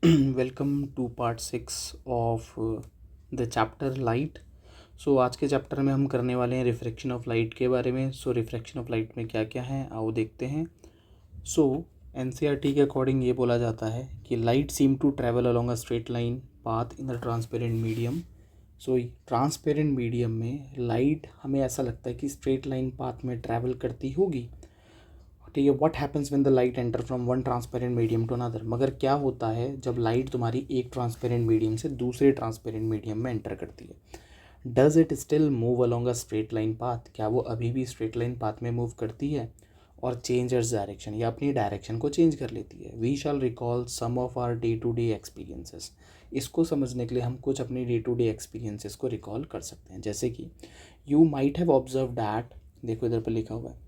Welcome to part 6 of the chapter light. So आज के chapter में हम करने वाले हैं रिफ्रैक्शन ऑफ लाइट के बारे में। सो रिफ्रैक्शन ऑफ लाइट में क्या क्या है आओ देखते हैं। सो एनसीईआरटी के अकॉर्डिंग ये बोला जाता है कि light seem to travel along a straight line path in the transparent medium. So transparent medium में लाइट हमें ऐसा लगता है कि स्ट्रेट लाइन पाथ में ट्रैवल करती होगी। ठीक है, what happens when the light enter from one transparent medium to another. मगर क्या होता है जब लाइट तुम्हारी एक ट्रांसपेरेंट मीडियम से दूसरे ट्रांसपेरेंट मीडियम में एंटर करती है। Does it still move along a straight line path, क्या वो अभी भी स्ट्रेट लाइन पाथ में मूव करती है और चेंज इट्स डायरेक्शन या अपनी डायरेक्शन को चेंज कर लेती है। We shall recall some of our day to day experiences. इसको समझने के लिए हम कुछ अपनी डे टू डे एक्सपीरियंसेस को रिकॉल कर सकते हैं। जैसे कि you might have observe that, देखो इधर पर लिखा हुआ है,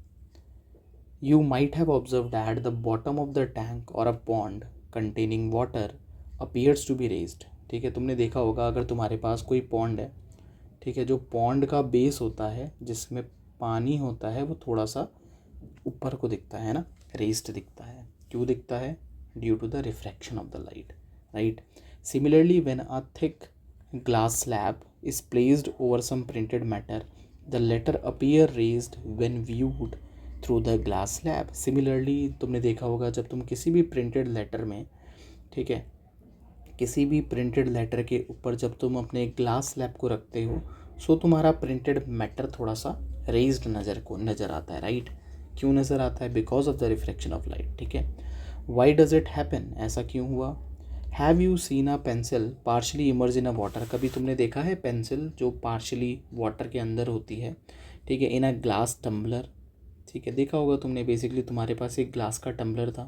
You might have observed that the bottom of the tank or a pond containing water appears to be raised। ठीक है, तुमने देखा होगा अगर तुम्हारे पास कोई पॉन्ड है, ठीक है, जो पॉन्ड का बेस होता है जिसमें पानी होता है वो थोड़ा सा ऊपर को दिखता है ना, रेस्ड दिखता है। क्यों दिखता है? Due to the refraction of the light, right. Similarly when a thick glass slab is placed over some printed matter, the latter appear raised when viewed through the glass slab. Similarly तुमने देखा होगा जब तुम किसी भी printed letter में, ठीक है, किसी भी प्रिंटेड लेटर के ऊपर जब तुम अपने ग्लास स्लैब को रखते हो, सो तुम्हारा प्रिंटेड मैटर थोड़ा सा रेज्ड नज़र आता है, राइट। क्यों नज़र आता है? Because of the reflection of light. ठीक है, वाई डज इट हैपन, ऐसा क्यों हुआ? Have you seen a pencil partially immerse in a water, कभी तुमने देखा है पेंसिल जो पार्शली वाटर के अंदर होती है, ठीक है, इन अ ग्लास टम्बलर। ठीक है, देखा होगा तुमने, बेसिकली तुम्हारे पास एक ग्लास का टम्बलर था,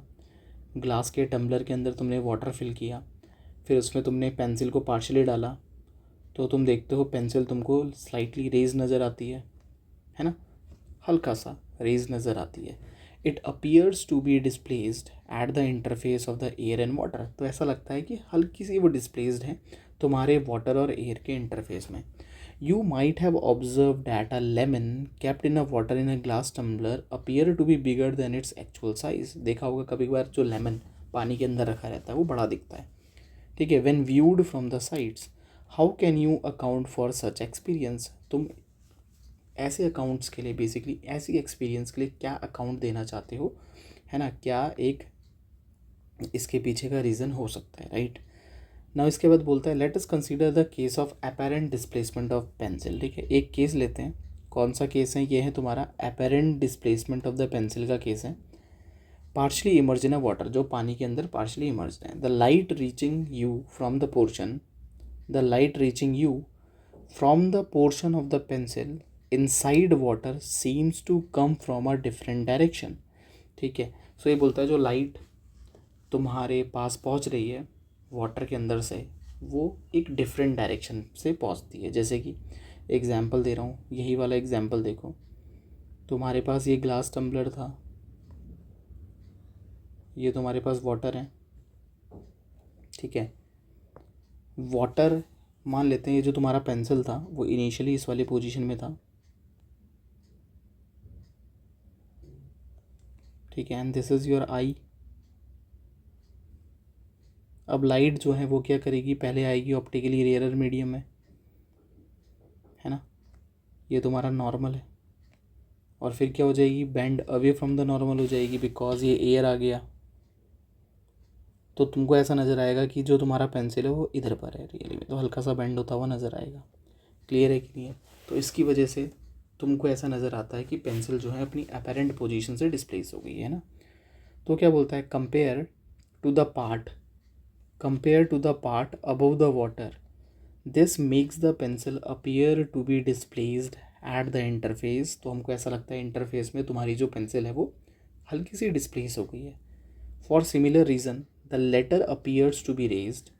ग्लास के टम्बलर के अंदर तुमने वाटर फिल किया, फिर उसमें तुमने पेंसिल को पार्शली डाला, तो तुम देखते हो पेंसिल तुमको स्लाइटली रेज नज़र आती है ना, हल्का सा रेज नज़र आती है। It appears to be displaced at the interface of the air and water, तो ऐसा लगता है कि हल्की सी वो डिस्प्लेस्ड है तुम्हारे वाटर और एयर के इंटरफेस में। You might have observed that a lemon kept in a water in a glass tumbler appear to be bigger than its actual size। देखा होगा कभी कभार जो लेमन पानी के अंदर रखा रहता है वो बड़ा दिखता है, ठीक है। When viewed from the sides, how can you account for such experience? तुम ऐसे अकाउंट्स के लिए, बेसिकली ऐसी एक्सपीरियंस के लिए क्या अकाउंट देना चाहते हो, है ना, क्या एक इसके पीछे का रीज़न हो सकता है, राइट। ना इसके बाद बोलता है let us consider the case of apparent displacement of pencil. ठीक है, एक केस लेते हैं। कौन सा केस है? ये है तुम्हारा apparent displacement of the pencil का केस है। Partially immerse in a water, जो पानी के अंदर पार्शली इमर्ज है। The light reaching you from the portion, the light reaching you from the portion of the pencil inside water seems to come from a different direction. ठीक है, सो ये बोलता है जो लाइट तुम्हारे पास पहुंच रही है वाटर के अंदर से, वो एक डिफरेंट डायरेक्शन से पहुंचती है। जैसे कि एग्जाम्पल दे रहा हूँ, यही वाला एग्जाम्पल देखो, तुम्हारे पास ये ग्लास टम्बलर था, ये तुम्हारे पास वाटर है, ठीक है। वाटर मान लेते हैं, ये जो तुम्हारा पेंसिल था वो इनिशियली इस वाली पोजीशन में था, ठीक है, एंड दिस इज़ योर आई। अब लाइट जो है वो क्या करेगी, पहले आएगी ऑप्टिकली रेयर मीडियम में, है ना, ये तुम्हारा नॉर्मल है, और फिर क्या हो जाएगी, bend away from the normal हो जाएगी, बिकॉज ये एयर आ गया, तो तुमको ऐसा नज़र आएगा कि जो तुम्हारा पेंसिल है वो इधर पर है, रियली में तो हल्का सा बेंड होता हुआ नज़र आएगा। क्लियर है कि नहीं है? तो इसकी वजह से तुमको ऐसा नज़र आता है कि पेंसिल जो है अपनी अपेरेंट पोजीशन से डिस्प्लेस हो गई है ना। तो क्या बोलता है, compare to the part above the water, this makes the pencil appear to be displaced at the interface. तो हमको ऐसा लगता है इंटरफेस में तुम्हारी जो पेंसिल है वो हल्की सी डिस्प्लेस हो गई है। For similar reason the letter appears to be raised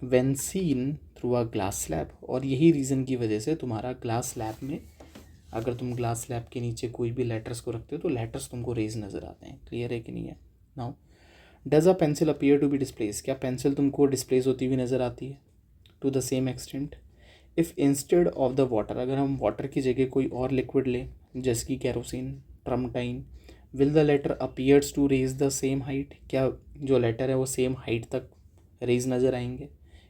when seen through a glass slab, और यही रीज़न की वजह से तुम्हारा ग्लास स्लैब में, अगर तुम ग्लास स्लैब के नीचे कोई भी लेटर्स को रखते हो तो लेटर्स तुमको रेज नज़र आते हैं। क्लियर है कि नहीं है? Now does a pencil appear to be displace, क्या पेंसिल तुमको डिस्प्लेस होती हुई नज़र आती है? To the same extent if instead of the water, अगर हम वाटर की जगह कोई और लिक्विड लें जैसे कि kerosene, turpentine, will the letter appears to raise the same height, क्या जो लेटर है वो सेम हाइट तक रेज नज़र आएंगे।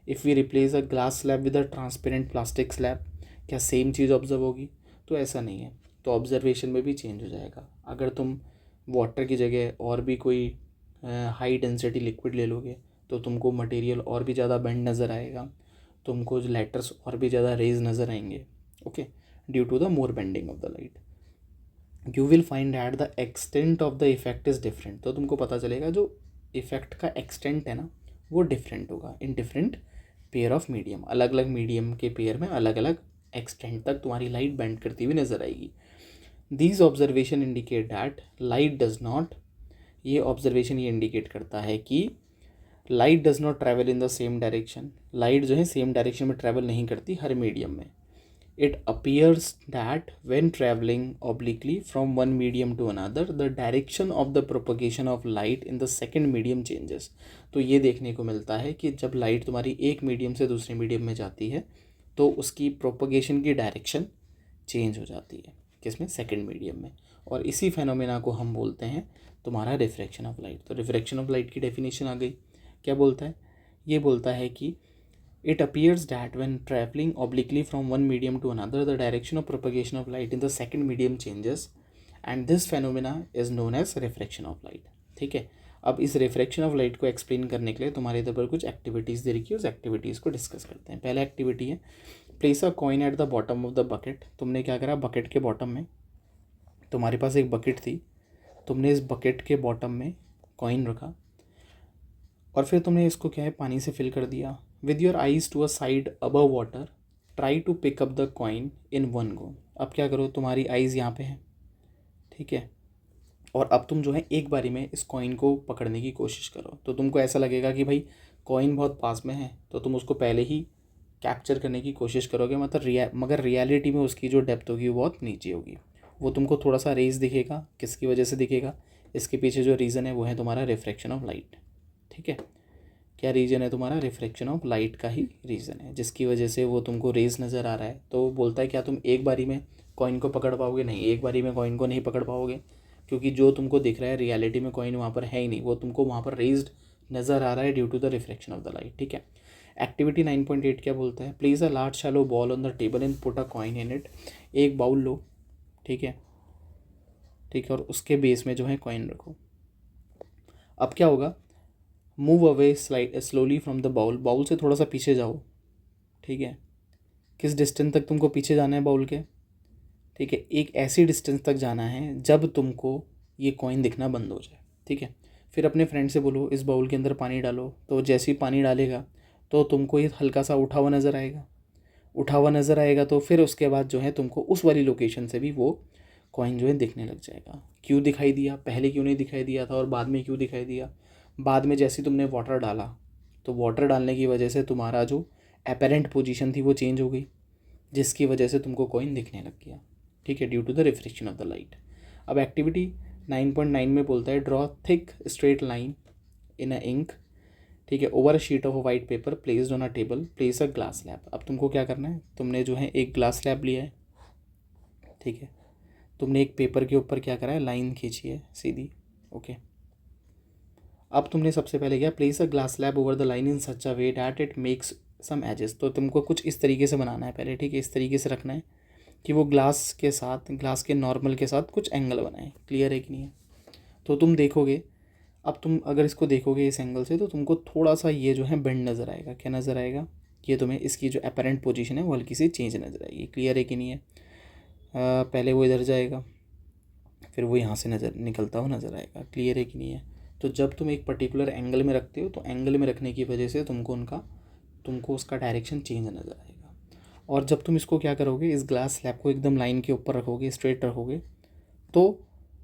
If we replace a glass slab with a transparent plastic slab, क्या सेम चीज़ ऑब्जर्व होगी? तो ऐसा नहीं है, तो ऑब्जर्वेशन में भी चेंज हो जाएगा। अगर तुम वाटर की जगह और भी कोई हाई डेंसिटी लिक्विड ले लोगे तो तुमको मटेरियल और भी ज़्यादा बेंड नज़र आएगा, तुमको जो लेटर्स और भी ज़्यादा रेज नज़र आएंगे, okay, due to the more bending of the light. You will find that the extent of the effect is different, तो तुमको पता चलेगा जो इफेक्ट का एक्सटेंट है ना वो डिफरेंट होगा in different pair of medium. अलग अलग मीडियम के पेयर में अलग अलग एक्सटेंट तक तुम्हारी लाइट बेंड करती हुई नज़र आएगी। These observation indicate that light does not, ये ऑब्जर्वेशन ये इंडिकेट करता है कि light does not travel in the same direction, light जो है सेम डायरेक्शन में ट्रैवल नहीं करती हर मीडियम में। It appears that when travelling obliquely from one medium to another the direction of the propagation of light in the second medium changes. तो ये देखने को मिलता है कि जब लाइट तुम्हारी एक मीडियम से दूसरे मीडियम में जाती है तो उसकी प्रोपगेशन की डायरेक्शन चेंज हो जाती है, किसमें? सेकेंड मीडियम में। और इसी फेनोमेना को हम बोलते हैं तुम्हारा रिफ्रैक्शन ऑफ लाइट। तो रिफ्रैक्शन ऑफ लाइट की डेफिनेशन आ गई। क्या बोलता है? ये बोलता है कि it appears that when travelling obliquely from one medium to another the direction of propagation of light in the second medium changes and this phenomena is known as refraction of light. ठीक है, अब इस refraction of light को explain करने के लिए तुम्हारे इधर पर कुछ एक्टिविटीज़ दे रखी है, उस एक्टिविटीज़ को डिस्कस करते हैं। पहला एक्टिविटी है place a coin at the bottom of the bucket. तुमने क्या करा, बकेट के बॉटम में तुम्हारे पास एक बकेट थी, तुमने इस बकेट के बॉटम में कॉइन रखा और फिर तुमने इसको क्या है पानी से फिल कर दिया। With your eyes to a side above water try to pick up the coin in one go. अब क्या करो, तुम्हारी आइज़ यहाँ पे है, ठीक है, और अब तुम जो है एक बारी में इस कॉइन को पकड़ने की कोशिश करो। तो तुमको ऐसा लगेगा कि भाई कॉइन बहुत पास में है तो तुम उसको पहले ही कैप्चर करने की कोशिश करोगे, मतलब मगर रियलिटी में उसकी जो डेप्थ होगी वो बहुत नीचे होगी। वो तुमको थोड़ा सा रेज दिखेगा, किसकी वजह से दिखेगा? इसके पीछे जो रीज़न है वो है तुम्हारा रिफ्रैक्शन ऑफ लाइट। ठीक है, क्या रीज़न है तुम्हारा? रिफ्रैक्शन ऑफ लाइट का ही रीज़न है, जिसकी वजह से वो तुमको रेज नज़र आ रहा है। तो बोलता है क्या तुम एक बारी में कॉइन को पकड़ पाओगे? नहीं, एक बारी में कॉइन को नहीं पकड़ पाओगे, क्योंकि जो तुमको दिख रहा है रियलिटी में कॉइन वहाँ पर है ही नहीं, वो तुमको वहाँ पर रेज्ड नज़र आ रहा है due to the refraction of the light. ठीक है, एक्टिविटी 9.8 क्या बोलता है? Place a large shallow bowl on the table and put a coin in it. एक बाउल लो, ठीक है, ठीक है, और उसके बेस में जो है कॉइन रखो। अब क्या होगा, move away slowly from the bowl, bowl से थोड़ा सा पीछे जाओ। ठीक है, किस डिस्टेंस तक तुमको पीछे जाना है बाउल के? ठीक है, एक ऐसी डिस्टेंस तक जाना है जब तुमको ये कॉइन दिखना बंद हो जाए। ठीक है, फिर अपने फ्रेंड से बोलो इस बाउल के अंदर पानी डालो, तो जैसे ही पानी डालेगा तो तुमको ये हल्का सा उठा हुआ नज़र आएगा, उठा हुआ नज़र आएगा, तो फिर उसके बाद जो है तुमको उस वाली लोकेशन से भी वो कॉइन जो है दिखने लग जाएगा। क्यों दिखाई दिया? पहले क्यों नहीं दिखाई दिया था और बाद में क्यों दिखाई दिया? बाद में जैसे तुमने वाटर डाला तो वाटर डालने की वजह से तुम्हारा जो एपेरेंट पोजीशन थी वो चेंज हो गई, जिसकी वजह से तुमको कॉइन दिखने लग गया। ठीक है, due to the reflection of the light. अब एक्टिविटी 9.9 में बोलता है draw thick straight line in a ink. ठीक है, over a sheet of white paper placed on a table place a glass slab. अब तुमको क्या करना है, तुमने जो है एक ग्लास स्लैब लिया है, ठीक है, तुमने एक पेपर के ऊपर क्या करा है, लाइन खींची है सीधी। ओके, अब तुमने सबसे पहले क्या, place a glass slab over the line in such a way that it makes some edges. तो तुमको कुछ इस तरीके से बनाना है पहले, ठीक है, इस तरीके से रखना है कि वो ग्लास के साथ, ग्लास के नॉर्मल के साथ कुछ एंगल बनाए। क्लियर है कि नहीं है? तो तुम देखोगे, अब तुम अगर इसको देखोगे इस एंगल से तो तुमको थोड़ा सा ये जो है बेंड नज़र आएगा। क्या नज़र आएगा? ये तुम्हें इसकी जो अपेरेंट पोजीशन है वो हल्की सी चेंज नज़र आएगी। क्लियर है कि नहीं है? पहले वो इधर जाएगा, फिर वो यहाँ से नज़र निकलता हुआ नज़र आएगा। क्लियर है कि नहीं है? तो जब तुम एक पर्टिकुलर एंगल में रखते हो तो एंगल में रखने की वजह से तुमको उसका डायरेक्शन चेंज नज़र आएगा। और जब तुम इसको क्या करोगे, इस ग्लास स्लैब को एकदम लाइन के ऊपर रखोगे, स्ट्रेट रखोगे, तो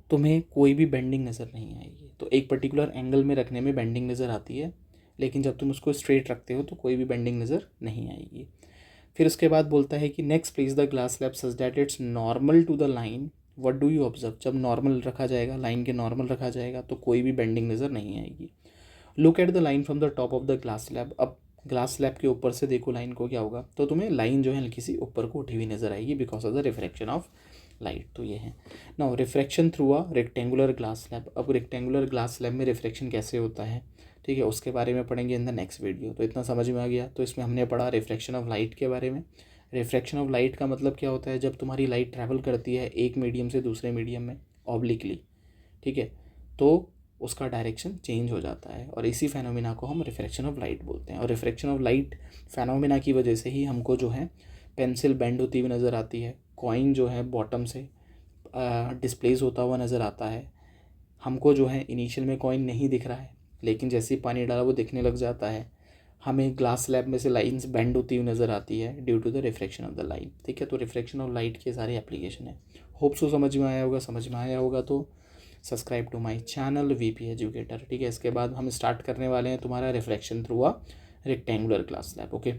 तुम्हें कोई भी बेंडिंग नज़र नहीं आएगी। तो एक पर्टिकुलर एंगल में रखने में बेंडिंग नज़र आती है, लेकिन जब तुम उसको स्ट्रेट रखते हो तो कोई भी बेंडिंग नज़र नहीं आएगी। फिर उसके बाद बोलता है कि next place the glass slab such that it's normal to the line. What do you observe? जब नॉर्मल रखा जाएगा, लाइन के नॉर्मल रखा जाएगा तो कोई भी बेंडिंग नज़र नहीं आएगी। Look at the line from the top of the glass slab. अब ग्लास स्लैब के ऊपर से देखो लाइन को, क्या होगा, तो तुम्हें लाइन जो है हल्की सी ऊपर को उठी हुई नज़र आएगी because of the refraction of light. तो ये है now refraction through a rectangular glass slab. अब रेक्टेंगुलर ग्लास स्लैब में रिफ्रैक्शन कैसे होता है? ठीक है, उसके बारे में पढ़ेंगे इन द नेक्स्ट वीडियो। तो इतना समझ में आ गया। तो इसमें हमने पढ़ा रिफ्रैक्शन ऑफ लाइट के बारे में। रिफ्रैक्शन ऑफ लाइट का मतलब क्या होता है, जब तुम्हारी लाइट ट्रैवल करती है एक मीडियम से दूसरे मीडियम में ऑब्लिकली, ठीक है, तो उसका डायरेक्शन चेंज हो जाता है, और इसी फेनोमेना को हम रिफ्रैक्शन ऑफ लाइट बोलते हैं। और रिफ्रैक्शन ऑफ लाइट फेनोमेना की वजह से ही हमको जो है पेंसिल बेंड होती हुई नज़र आती है, कॉइन जो है बॉटम से डिस्प्लेस होता हुआ नज़र आता है। हमको जो है इनिशियल में कॉइन नहीं दिख रहा है, लेकिन जैसे ही पानी डाला वो दिखने लग जाता है। हमें ग्लास स्लैब में से लाइंस बेंड होती हुई नज़र आती है due to the refraction of the light, ठीक है। तो रिफ्रैक्शन ऑफ लाइट के सारे एप्लीकेशन है। होप सो समझ में आया होगा। समझ में आया होगा तो subscribe to my channel VP educator, ठीक है। इसके बाद हम स्टार्ट करने वाले हैं तुम्हारा refraction through a rectangular glass slab, okay.